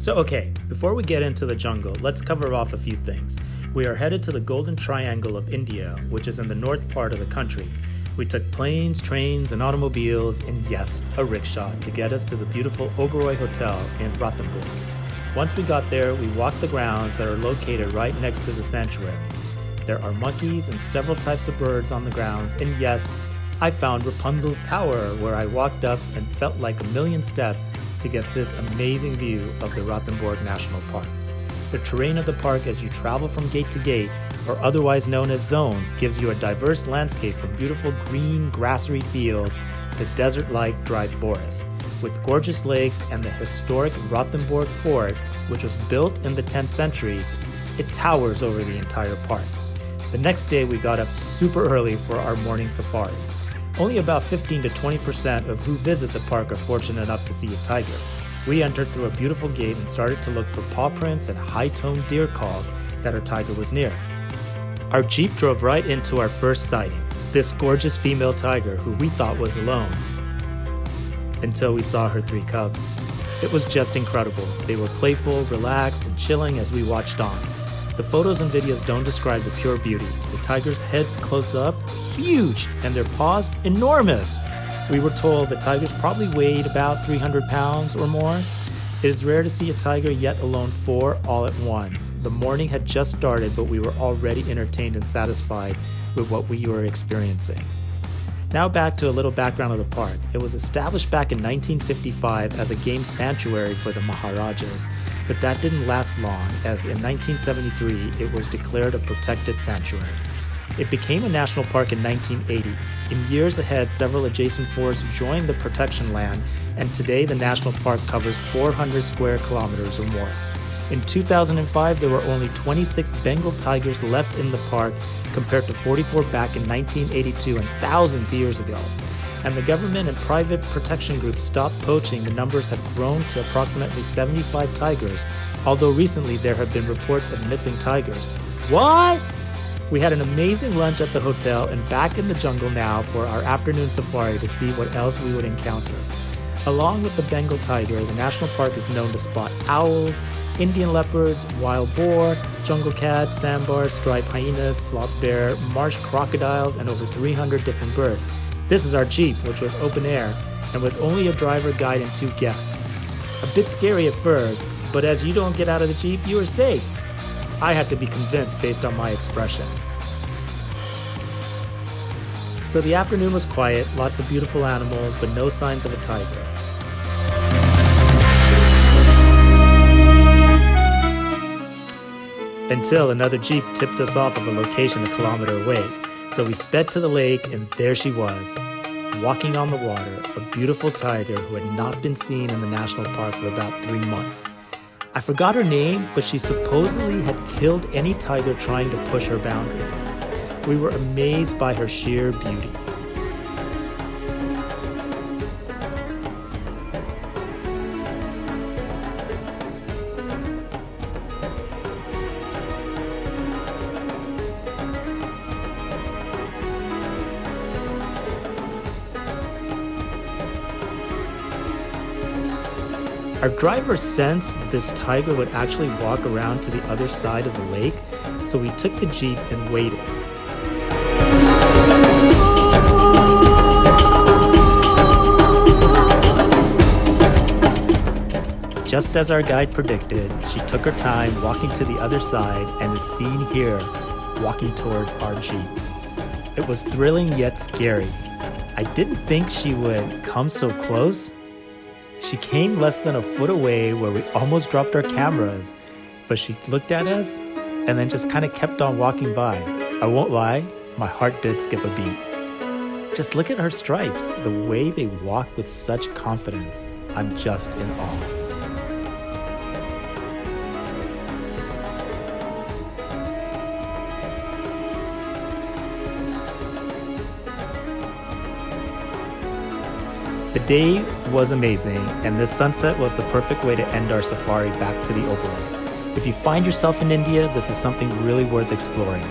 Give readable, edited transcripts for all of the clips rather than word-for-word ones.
Okay, before we get into the jungle, let's cover off a few things. We are headed to the Golden Triangle of India, which is in the north part of the country. We took planes, trains, and automobiles, and yes, a rickshaw to get us to the beautiful Oberoi Hotel in Ranthambore. Once we got there, we walked the grounds that are located right next to the sanctuary. There are monkeys and several types of birds on the grounds, and yes, I found Rapunzel's tower, where I walked up and felt like a million steps to get this amazing view of the Ranthambore National Park. The terrain of the park as you travel from gate to gate, or otherwise known as zones, gives you a diverse landscape from beautiful green, grassy fields to desert-like dry forests. With gorgeous lakes and the historic Ranthambore Fort, which was built in the 10th century, it towers over the entire park. The next day we got up super early for our morning safari. Only about 15 to 20% of who visit the park are fortunate enough to see a tiger. We entered through a beautiful gate and started to look for paw prints and high-toned deer calls that our tiger was near. Our Jeep drove right into our first sighting, this gorgeous female tiger who we thought was alone, until we saw her 3 cubs. It was just incredible. They were playful, relaxed, and chilling as we watched on. The photos and videos don't describe the pure beauty. The tiger's head's close up, huge, and their paws enormous. We were told the tigers probably weighed about 300 pounds or more. It is rare to see a tiger, yet alone 4 all at once. The morning had just started, but we were already entertained and satisfied with what we were experiencing. Now back to a little background of the park. It was established back in 1955 as a game sanctuary for the Maharajas, but that didn't last long, as in 1973 it was declared a protected sanctuary. It became a national park in 1980. In years ahead, several adjacent forests joined the protection land, and today the national park covers 400 square kilometers or more. In 2005, there were only 26 Bengal tigers left in the park compared to 44 back in 1982 and thousands of years ago. And the government and private protection groups stopped poaching. The numbers have grown to approximately 75 tigers, although recently there have been reports of missing tigers. What? We had an amazing lunch at the hotel and back in the jungle now for our afternoon safari to see what else we would encounter. Along with the Bengal tiger, the national park is known to spot owls, Indian leopards, wild boar, jungle cats, sandbars, striped hyenas, sloth bear, marsh crocodiles, and over 300 different birds. This is our Jeep, which was open air, and with only a driver, guide, and 2 guests. A bit scary at first, but as you don't get out of the Jeep, you are safe. I had to be convinced based on my expression. So the afternoon was quiet, lots of beautiful animals, but no signs of a tiger. Until another Jeep tipped us off of a location a kilometer away. So we sped to the lake, and there she was, walking on the water, a beautiful tiger who had not been seen in the national park for about 3 months. I forgot her name, but she supposedly had killed any tiger trying to push her boundaries. We were amazed by her sheer beauty. Our driver sensed this tiger would actually walk around to the other side of the lake, so we took the Jeep and waited. Just as our guide predicted, she took her time walking to the other side and is seen here, walking towards our Jeep. It was thrilling yet scary. I didn't think she would come so close. She came less than a foot away where we almost dropped our cameras, but she looked at us and then just kind of kept on walking by. I won't lie, my heart did skip a beat. Just look at her stripes, the way they walk with such confidence. I'm just in awe. The day was amazing, and this sunset was the perfect way to end our safari back to the Oberoi. If you find yourself in India, this is something really worth exploring.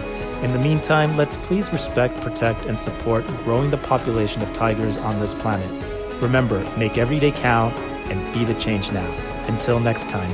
In the meantime, let's please respect, protect, and support growing the population of tigers on this planet. Remember, make every day count and be the change now. Until next time.